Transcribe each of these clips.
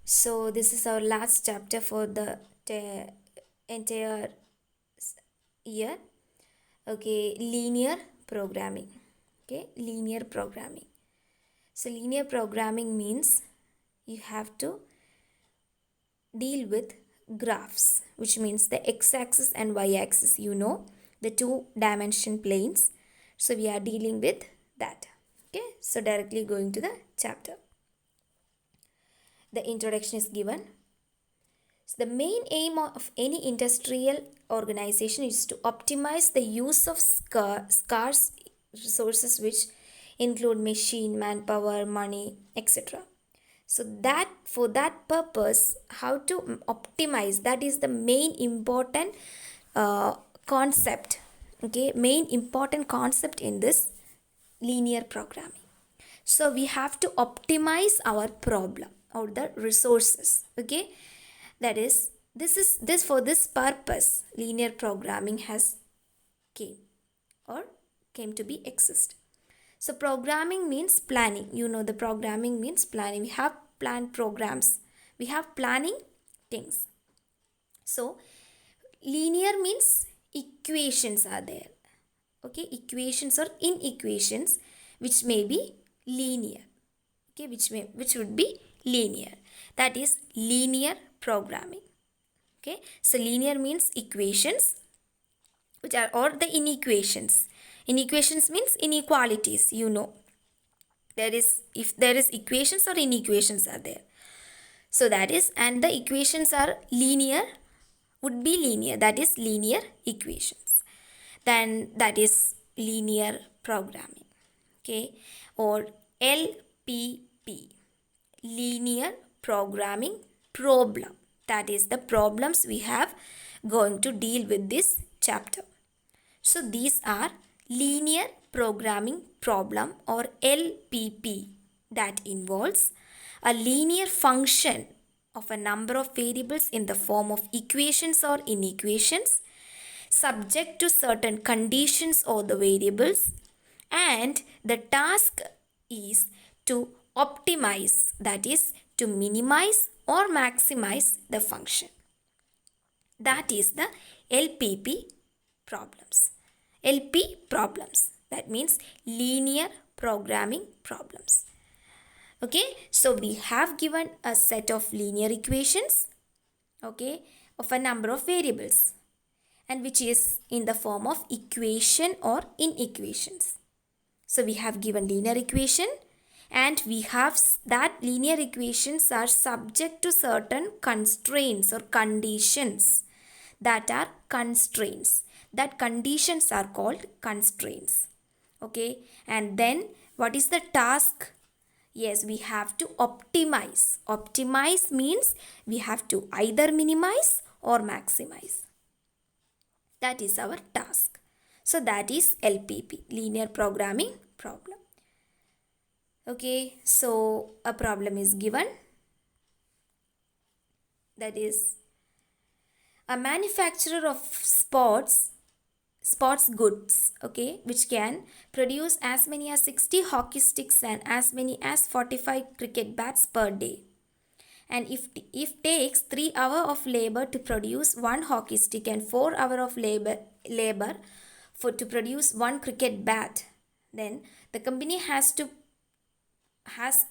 So this is our last chapter for the entire year. Okay, linear programming. Okay, linear programming. So linear programming means you have to deal with graphs, which means the x-axis and y-axis. The two-dimension planes. So we are dealing with that. Okay, so directly going to the chapter. The introduction is given. So the main aim of any industrial organization is to optimize the use of scarce resources, which include machine, manpower, money, etc. So that for that purpose, how to optimize, that is the main important uh, concept. Okay, main important concept in this linear programming. So we have to optimize our problem or the resources. Okay, that is this for this purpose linear programming has came or came to be exist. So programming means planning. The programming means planning. We have planned programs, we have planning things. So linear means equations are there. Okay, equations or inequations which may be linear. Okay, which would be linear. That is linear programming. Okay, so linear means equations which are, or the inequations. Inequations means inequalities. There is, if there is equations or inequations are there, so that is, and the equations are linear, would be linear, that is linear equations, then that is linear programming. Okay, or LPP, linear programming problem, that is the problems we have going to deal with this chapter. So these are linear programming problem or LPP, that involves a linear function of a number of variables in the form of equations or inequations subject to certain conditions or the variables, and the task is to optimize, that is to minimize or maximize the function. That is the LPP problems. LP problems, that means linear programming problems. Okay, so we have given a set of linear equations, okay, of a number of variables, and which is in the form of equation or inequations. So we have given linear equation, and we have that linear equations are subject to certain constraints or conditions, that are constraints. That conditions are called constraints. Okay, and then what is the task? Yes, we have to optimize. Optimize means we have to either minimize or maximize. That is our task. So that is LPP, linear programming problem. Okay, so a problem is given, that is a manufacturer of sports goods, okay, which can produce as many as 60 hockey sticks and as many as 45 cricket bats per day, and if takes 3 hours of labor to produce one hockey stick and 4 hours of labor for to produce one cricket bat, then the company has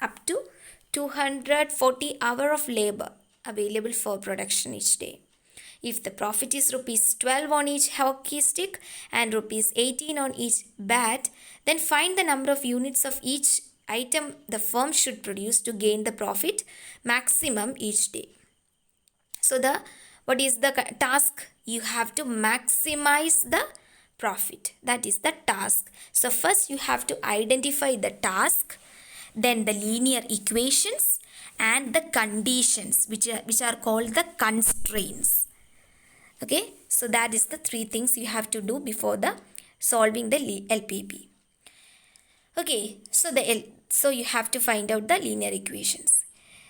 up to 240 hours of labor available for production each day. If the profit is rupees 12 on each hockey stick and rupees 18 on each bat, then find the number of units of each item the firm should produce to gain the profit maximum each day. So the what is the task? You have to maximize the profit. That is the task. So first you have to identify the task, then the linear equations and the conditions, which are called the constraints. Okay, so that is the three things you have to do before the solving the LPP. Okay, so you have to find out the linear equations.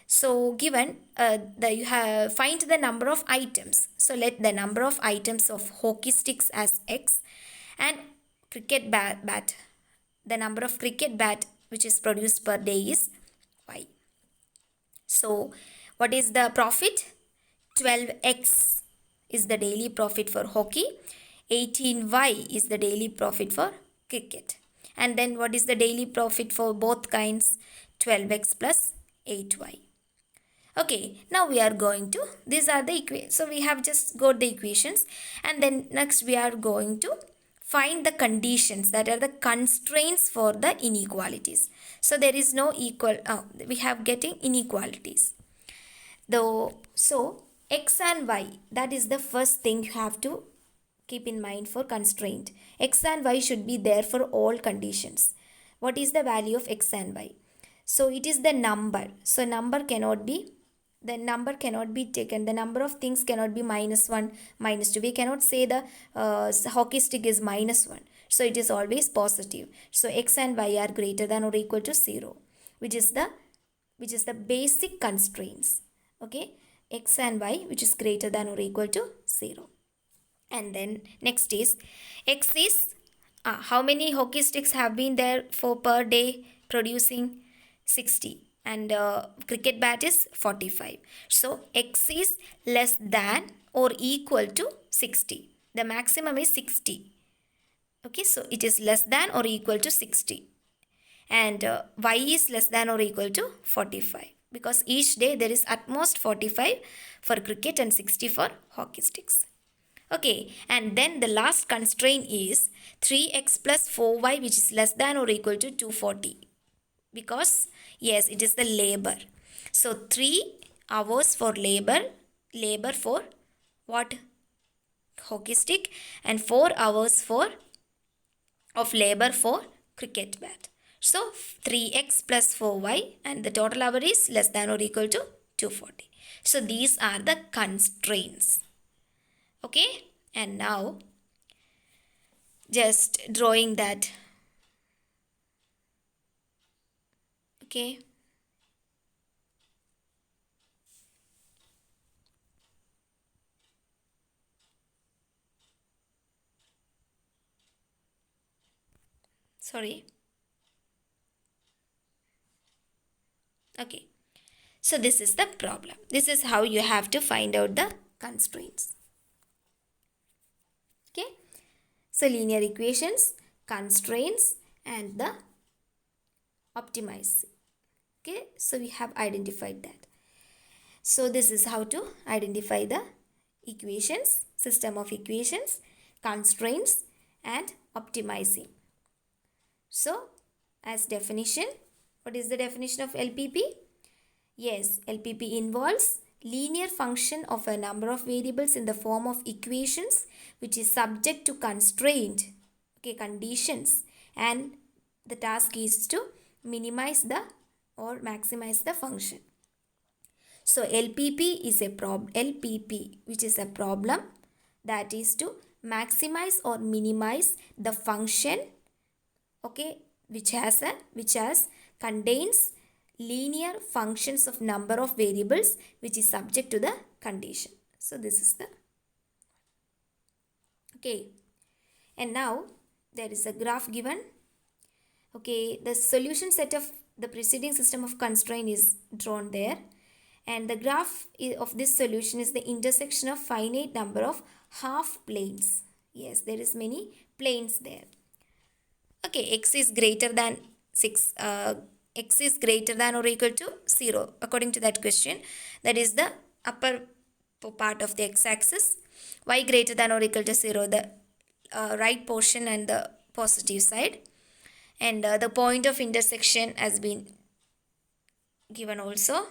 So given you have find the number of items. So let the number of items of hockey sticks as X, and cricket bat, the number of cricket bat which is produced per day is Y. So What is the profit? 12x is the daily profit for hockey. 18y is the daily profit for cricket. And then what is the daily profit for both kinds? 12x plus 8y. Okay, now we are going to, these are the equations. So we have just got the equations, and then next we are going to find the conditions, that are the constraints for the inequalities. So there is no equal, we have getting inequalities. So x and y, that is the first thing you have to keep in mind for constraint. X and y should be there for all conditions. What is the value of x and y? So it is the number. So the number cannot be taken. The number of things cannot be -1, -2. We cannot say the hockey stick is -1. So it is always positive. So x and y are greater than or equal to 0, which is the basic constraints. Okay, x and y which is greater than or equal to 0. And then next is x is how many hockey sticks have been there for per day producing? 60. And cricket bat is 45. So x is less than or equal to 60. The maximum is 60. Okay, so it is less than or equal to 60. And y is less than or equal to 45, because each day there is at most 45 for cricket and 60 for hockey sticks. Okay, and then the last constraint is 3x plus 4y, which is less than or equal to 240, because yes, it is the labor. So 3 hours for labor for what? Hockey stick, and 4 hours of labor for cricket bat. So 3x plus 4y, and the total hour is less than or equal to 240. So these are the constraints. Okay, and now just drawing that. Okay, sorry. Okay, so this is the problem. This is how you have to find out the constraints. Okay, so linear equations, constraints, and the optimizing. Okay, so we have identified that. So this is how to identify the equations, system of equations, constraints, and optimizing. So as definition, what is the definition of LPP? Yes, LPP involves linear function of a number of variables in the form of equations which is subject to constraint, okay, conditions, and the task is to minimize the or maximize the function. So LPP is a LPP, which is a problem, that is to maximize or minimize the function, okay, which contains linear functions of number of variables which is subject to the condition. So this is the okay. And now there is a graph given. Okay, the solution set of the preceding system of constraint is drawn there, and the graph of this solution is the intersection of finite number of half planes. Yes, there is many planes there. Okay, x is greater than 6. X is greater than or equal to 0 according to that question. That is the upper part of the x-axis. Y greater than or equal to 0, the right portion and the positive side. And the point of intersection has been given also.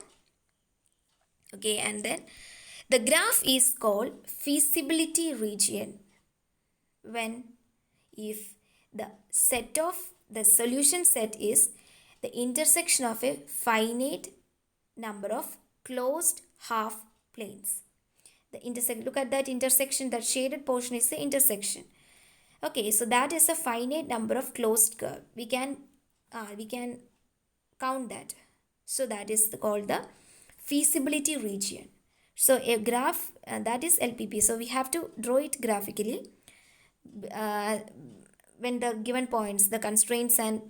Okay, and then the graph is called feasibility region when if the solution set is the intersection of a finite number of closed half planes. Look at that intersection, that shaded portion is the intersection. Okay, so that is a finite number of closed curve. We can count that. So that is called the feasibility region. So a graph that is LPP. So we have to draw it graphically. When the given points, the constraints and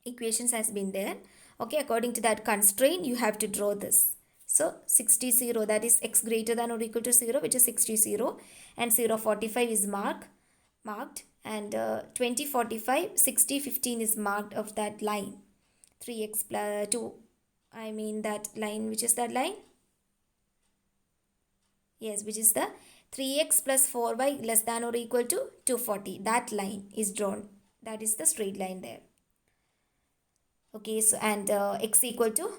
equations has been there. Okay, according to that constraint, you have to draw this. So 60, 0, that is x greater than or equal to 0, which is 60, 0, and 0, 45 is marked, and 20, 45, 60, 15 is marked of that line. 3x plus 2, I mean that line, which is that line? Yes, which is the 3x plus 4y less than or equal to 240. That line is drawn. That is the straight line there. Okay, so and x equal to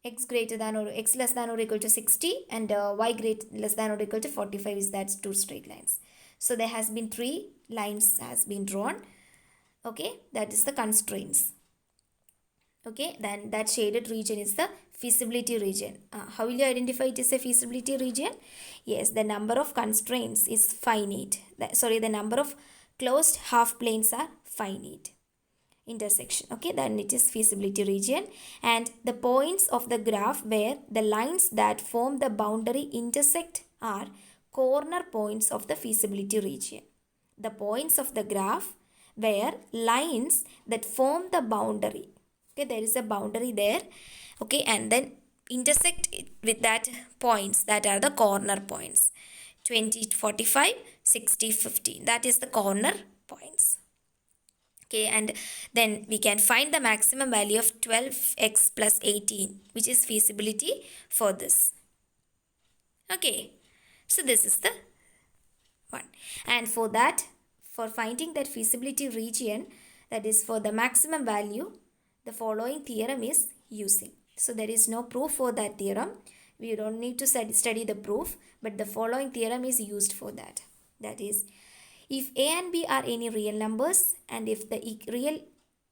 x greater than or x less than or equal to 60, and y less than or equal to 45 is that two straight lines. So there has been 3 lines has been drawn. Okay, that is the constraints. Okay, then that shaded region is the feasibility region. How will you identify it is a feasibility region? Yes, the number of constraints is finite. The number of closed half planes are finite. Intersection. Okay, then it is feasibility region, and the points of the graph where the lines that form the boundary intersect are corner points of the feasibility region. The points of the graph where lines that form the boundary, okay, there is a boundary there, okay, and then intersect it with that points, that are the corner points. 20, 45, 60, 15, that is the corner points. Okay, and then we can find the maximum value of 12x plus 18, which is feasibility for this. Okay, so this is the one. And for that, for finding that feasibility region, that is for the maximum value, the following theorem is using. So there is no proof for that theorem. We don't need to study the proof, but the following theorem is used for that. That is, if a and b are any real numbers, and if the real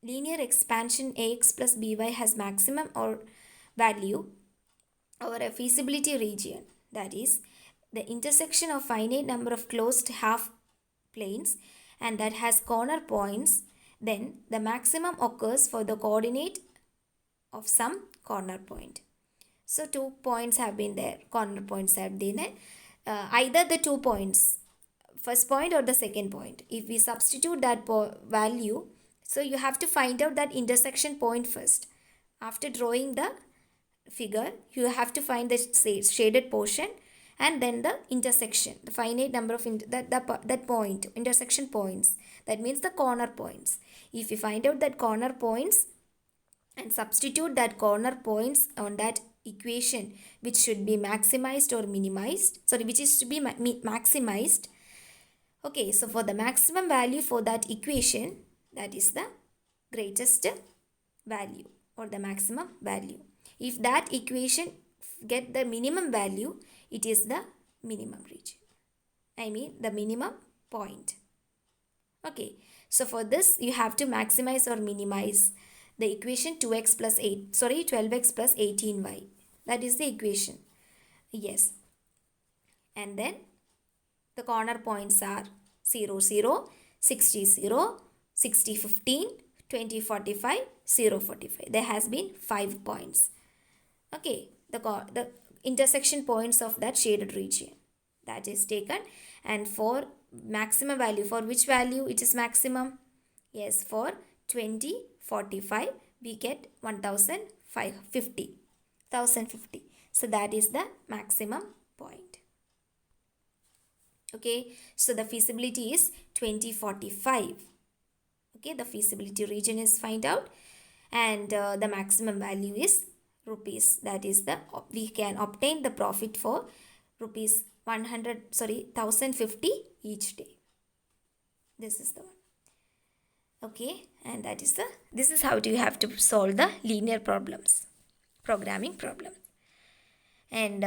linear expansion ax plus by has maximum or value over a feasibility region, that is the intersection of finite number of closed half planes and that has corner points, then the maximum occurs for the coordinate of some corner point. So 2 points have been there, corner points have been there, either the 2 points, first point or the second point. If we substitute that value, so you have to find out that intersection point first. After drawing the figure, you have to find the shaded portion and then the intersection, the finite number of that point, intersection points, that means the corner points. If you find out that corner points and substitute that corner points on that equation, which should be maximized or minimized, which is to be maximized. Okay, so for the maximum value for that equation, that is the greatest value or the maximum value. If that equation get the minimum value, it is the minimum region. I mean the minimum point. Okay, so for this you have to maximize or minimize the equation 12x plus 18y. That is the equation. Yes. And then the corner points are 0, 0, 60, 0, 60, 15, 20, 45, 0, 45. There has been 5 points. Okay, the intersection points of that shaded region, that is taken. And for maximum value, for which value it is maximum? Yes, for 20, 45, we get 1050. So that is the maximum point. Okay, so the feasibility is 2045. Okay, the feasibility region is find out, and the maximum value is rupees. That is we can obtain the profit for rupees 1050 each day. This is the one. Okay, and this is how do you have to solve the linear problems, programming problem. And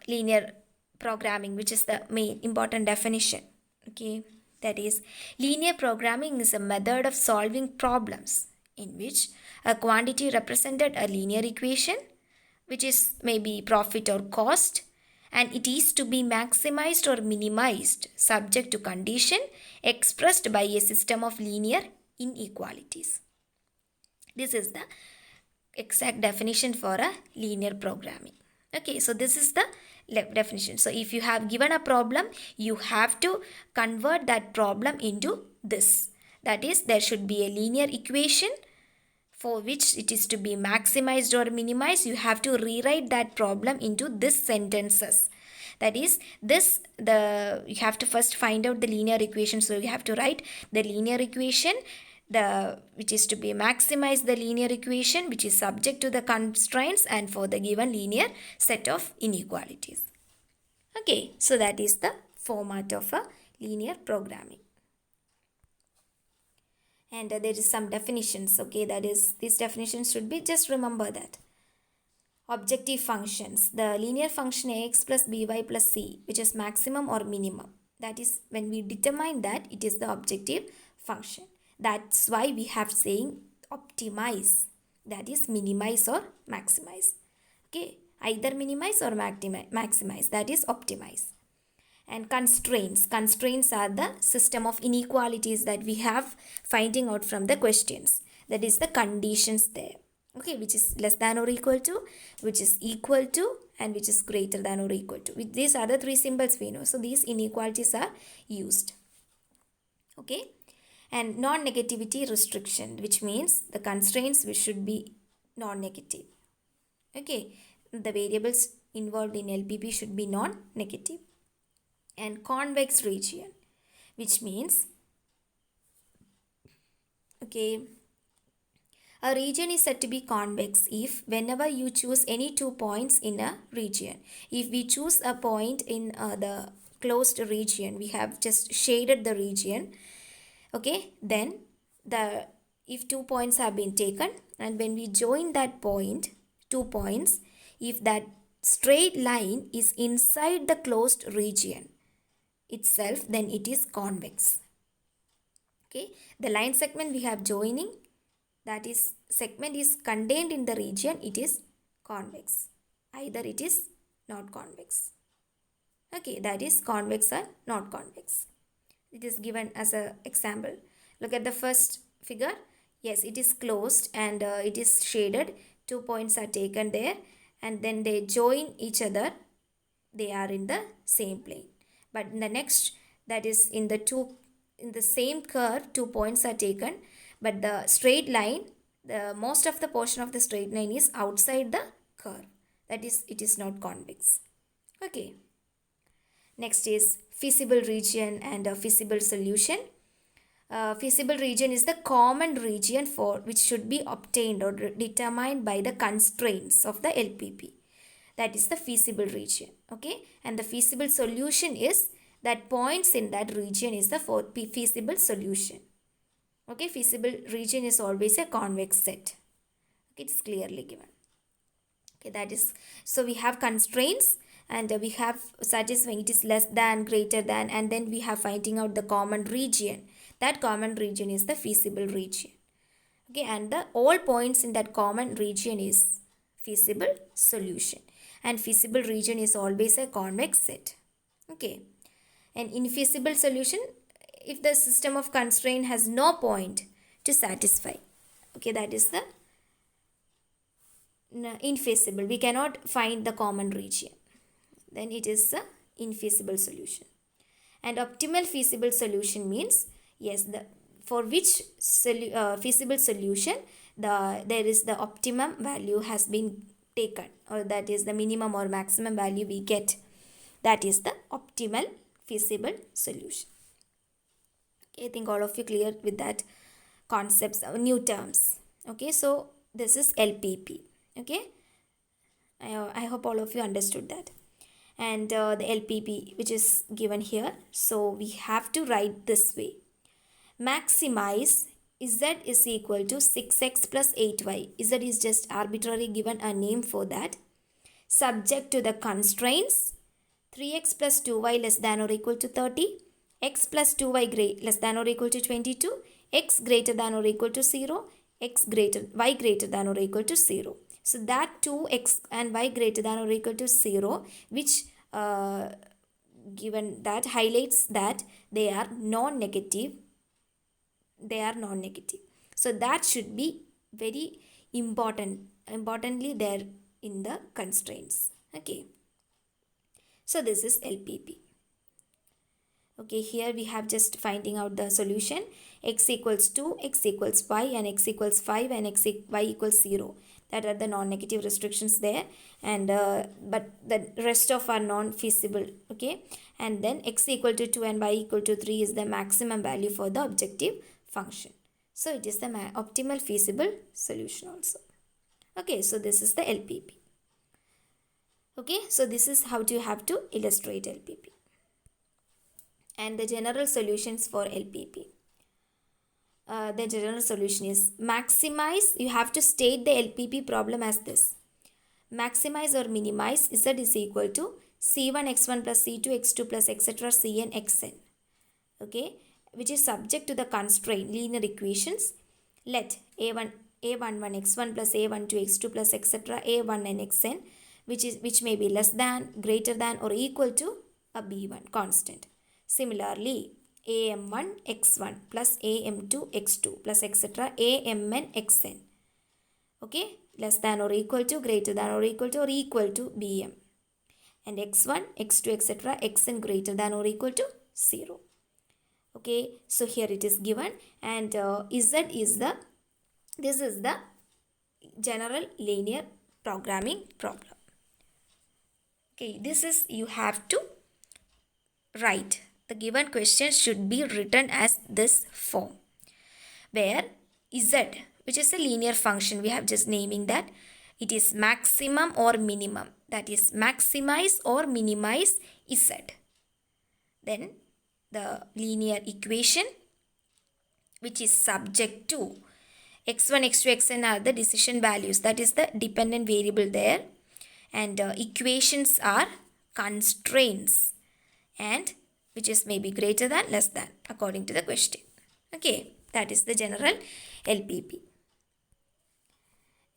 linear programming, which is the main important definition. Okay, that is, linear programming is a method of solving problems in which a quantity represented a linear equation, which is maybe profit or cost, and it is to be maximized or minimized subject to condition expressed by a system of linear inequalities. This is the exact definition for a linear programming. Okay, so this is the definition. So if you have given a problem, you have to convert that problem into this. That is, there should be a linear equation for which it is to be maximized or minimized, you have to rewrite that problem into this sentences. That is, you have to first find out the linear equation. So you have to write the linear equation, which is to be maximize the linear equation, which is subject to the constraints and for the given linear set of inequalities. Okay, so that is the format of a linear programming. And there is some definitions. Okay, that is, these definitions should be, just remember that. Objective functions, the linear function ax plus by plus c, which is maximum or minimum. That is, when we determine that, it is the objective function. That's why we have saying optimize, that is minimize or maximize. Okay, either minimize or maximize, that is optimize. And constraints are the system of inequalities that we have finding out from the questions. That is the conditions there. Okay, which is less than or equal to, which is equal to, and which is greater than or equal to. With these are the three symbols we know. So these inequalities are used. Okay, and non-negativity restriction, which means the constraints which should be non-negative. Okay, the variables involved in LPP should be non-negative. And convex region, which means, okay, a region is said to be convex if whenever you choose any 2 points in a region. If we choose a point in the closed region, we have just shaded the region, okay, then if 2 points have been taken, and when we join that point, 2 points, if that straight line is inside the closed region itself, then it is convex. Okay, the line segment we have joining, that is segment is contained in the region, it is convex. Either it is not convex. Okay, that is convex or not convex. It is given as an example. Look at the first figure. Yes, it is closed and it is shaded. 2 points are taken there and then they join each other. They are in the same plane. But in the next, that is in the same curve, 2 points are taken, but the straight line, the most of the portion of the straight line is outside the curve. That is, it is not convex. Okay. Next is feasible region and a feasible solution. Feasible region is the common region for which should be obtained or determined by the constraints of the LPP. That is the feasible region. Okay, and the feasible solution is that points in that region is the feasible solution. Okay, feasible region is always a convex set. Okay, it's clearly given. Okay, that is, so we have constraints and we have satisfying, it is less than, greater than, and then we have finding out the common region. That common region is the feasible region. Okay, and the all points in that common region is feasible solution. And feasible region is always a convex set. Okay, an infeasible solution if the system of constraint has no point to satisfy. Okay, that is the infeasible. We cannot find the common region. Then it is a infeasible solution. And optimal feasible solution means, yes, for which feasible solution there is the optimum value has been taken, or that is the minimum or maximum value we get. That is the optimal feasible solution. Okay, I think all of you clear with that concepts, new terms. Okay, so this is LPP. Okay, I hope all of you understood that. And the LPP which is given here, so we have to write this way. Maximize z is equal to 6x plus 8y. Z is just arbitrarily given a name for that. Subject to the constraints 3x plus 2y less than or equal to 30, x plus 2y less than or equal to 22, x greater than or equal to 0, y greater than or equal to 0. So that 2x and y greater than or equal to 0, which given that highlights that they are non-negative. So that should be very importantly there in the constraints. Okay, so this is LPP. Okay, here we have just finding out the solution. X equals 2, X equals Y, and X equals 5, and Y equals 0. That are the non-negative restrictions there, and but the rest of are non-feasible. Okay, and then X equal to 2 and Y equal to 3 is the maximum value for the objective function. So it is the optimal feasible solution also. Okay, so this is the LPP. Okay, so this is how you have to illustrate LPP. And the general solutions for LPP. The general solution is maximize. You have to state the LPP problem as this. Maximize or minimize Z is equal to C1 x1 plus C2 x2 plus etc. Cn xn. Okay, which is subject to the constraint linear equations. Let a11 x1 plus a12 x2 plus etc. a1n xn, which may be less than, greater than, or equal to a b1 constant. Similarly, am1 x1 plus am2 x2 plus etc. amn xn. Okay, less than or equal to, greater than or equal to bm. And x1, x2 etc. xn greater than or equal to 0. Okay, so here it is given, and Z is this is the general linear programming problem. Okay, this is you have to write. The given question should be written as this form, where Z, which is a linear function, we have just naming that it is maximum or minimum, that is maximize or minimize Z. Then the linear equation which is subject to x1, x2, xn are the decision values, that is the dependent variable there, and equations are constraints, and which is maybe greater than, less than according to the question. Okay, that is the general LPP.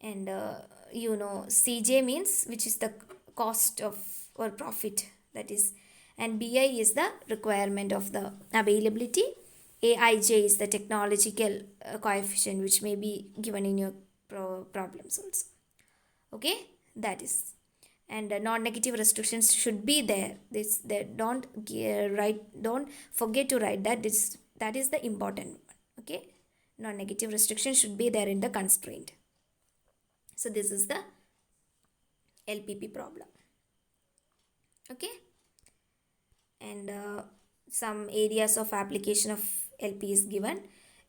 And CJ means which is the cost of or profit, that is, and BI is the requirement of the availability. AIJ is the technological coefficient which may be given in your problems also. Okay, that is. And non-negative restrictions should be there. Don't forget to write that. That is the important one. Okay, non-negative restriction should be there in the constraint. So this is the LPP problem. Okay, and some areas of application of LP is given.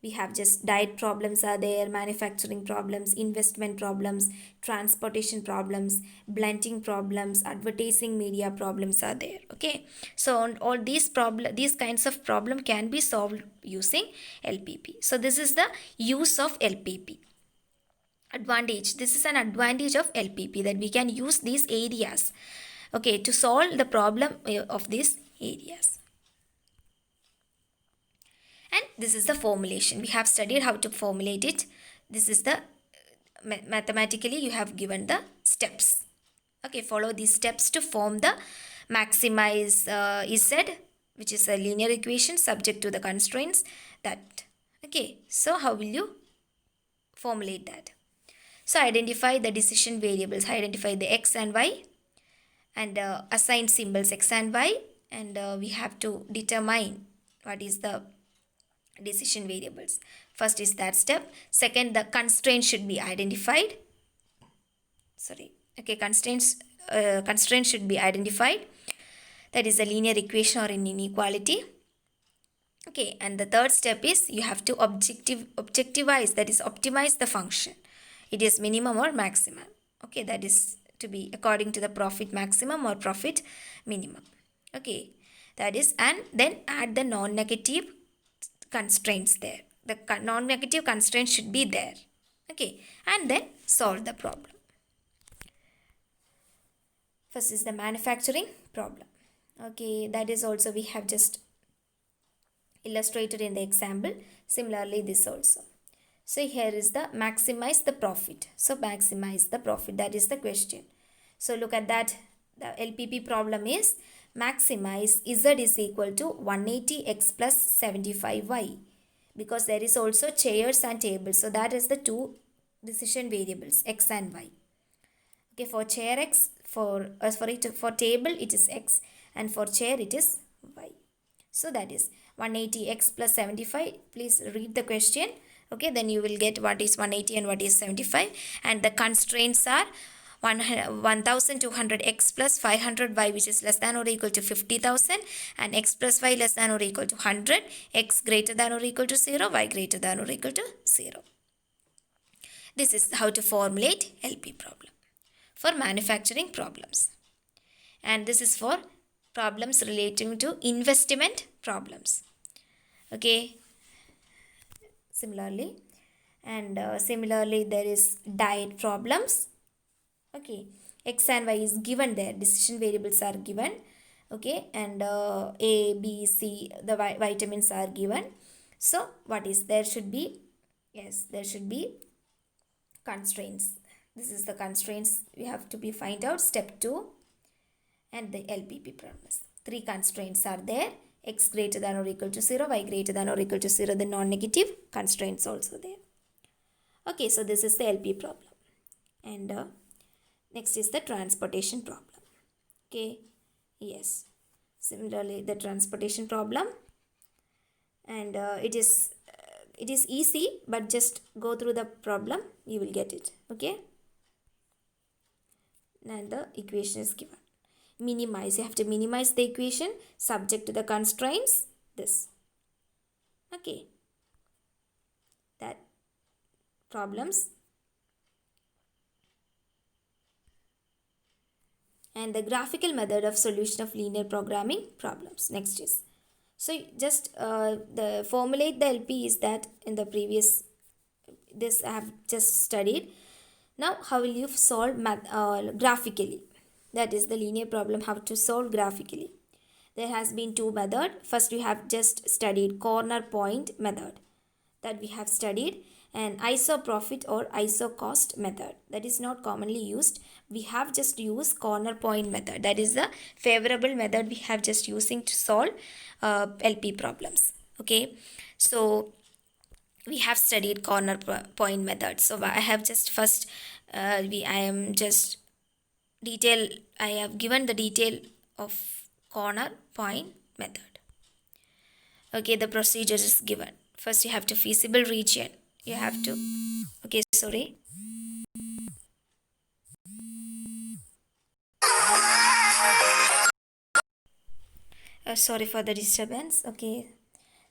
We have just diet problems are there, manufacturing problems, investment problems, transportation problems, blending problems, advertising media problems are there. Okay, so all these kinds of problem can be solved using LPP. So this is the use of LPP. Advantage, this is an advantage of LPP, that we can use these areas, okay, to solve the problem of these areas. And this is the formulation. We have studied how to formulate it. This is the mathematically you have given the steps. Okay, follow these steps to form the maximize Z, which is a linear equation subject to the constraints that. Okay, so how will you formulate that? So identify the decision variables, identify the x and y, and assign symbols x and y, and we have to determine what is the decision variables. First is that step. Second, the constraint should be identified. Constraints should be identified. That is a linear equation or an inequality. Okay, and the third step is you have to objectivize, that is optimize the function. It is minimum or maximum. Okay, that is to be according to the profit maximum or profit minimum. Okay, that is, and then add the non-negative constraints there. The non-negative constraints should be there. Okay, and then solve the problem. First is the manufacturing problem. Okay, that is also we have just illustrated in the example. Similarly, this also. So here is the maximize the profit. So maximize the profit, that is the question. So look at that. The LPP problem is maximize Z is equal to 180x plus 75y, because there is also chairs and tables. So that is the two decision variables, x and y. Okay, for chair x, for table it is x, and for chair it is y. So that is 180x plus 75. Please read the question. Okay, then you will get what is 180 and what is 75. And the constraints are 1200x plus 500y, which is less than or equal to 50,000, and x plus y less than or equal to 100, x greater than or equal to 0, y greater than or equal to 0. This is how to formulate LP problem for manufacturing problems. And this is for problems relating to investment problems. Okay, similarly there is diet problems. Okay, x and y is given there, decision variables are given. Okay, and a, b, c, the vitamins are given. So what is, there should be, yes, there should be constraints. This is the constraints we have to be find out, step 2. And the LPP promise. 3 constraints are there. X greater than or equal to 0, y greater than or equal to 0, the non-negative constraints also there. Okay, so this is the LP problem. And next is the transportation problem. Okay, yes. Similarly, the transportation problem. And it is easy, but just go through the problem, you will get it. Okay. And the equation is given. Minimize, you have to minimize the equation subject to the constraints, this. Okay, that problems. And the graphical method of solution of linear programming problems. Next is, so just the formulate the LP is that in the previous, this I have just studied. Now how will you solve graphically? That is the linear problem, how to solve graphically. There has been 2 methods. First we have just studied corner point method, that we have studied, and isoprofit or isocost method, that is not commonly used. We have just used corner point method, that is the favorable method we have just using to solve LP problems. Okay, so we have studied corner point method. So I have just first I have given the detail of corner point method. Okay, the procedure is given. First you have to feasible region, you have to, okay, sorry, sorry for the disturbance. Okay,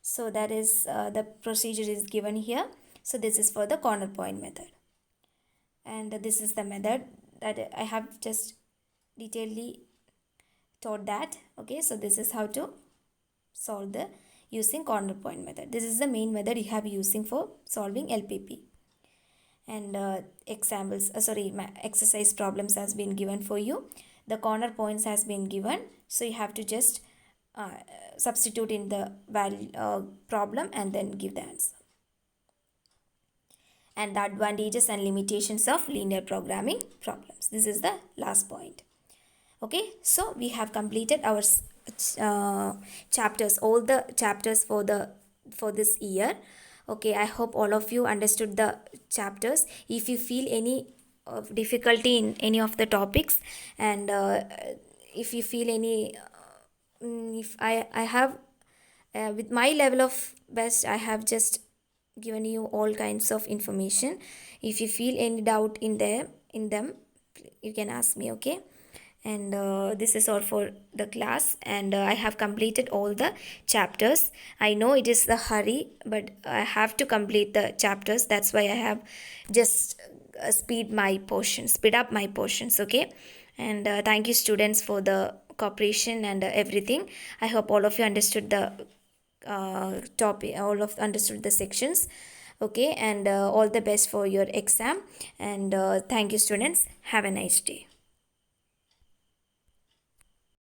so that is the procedure is given here. So this is for the corner point method, and this is the method that I have just detailedly taught that. Okay, so this is how to solve the using corner point method. This is the main method you have using for solving LPP. And examples, my exercise problems has been given for you. The corner points has been given, so you have to just substitute in the value problem and then give the answer. And the advantages and limitations of linear programming problems. This is the last point. Okay, so we have completed our chapters, all the chapters for this year. Okay, I hope all of you understood the chapters. If you feel any difficulty in any of the topics, and if you feel any if I have with my level of best, I have just given you all kinds of information. If you feel any doubt in them, you can ask me. Okay, and this is all for the class, and I have completed all the chapters. I know it is the hurry, but I have to complete the chapters. That's why I have just speed up my portions. Okay, and thank you students for the cooperation and everything. I hope all of you understood the topic, understood the sections. Okay, and all the best for your exam, and thank you students. Have a nice day.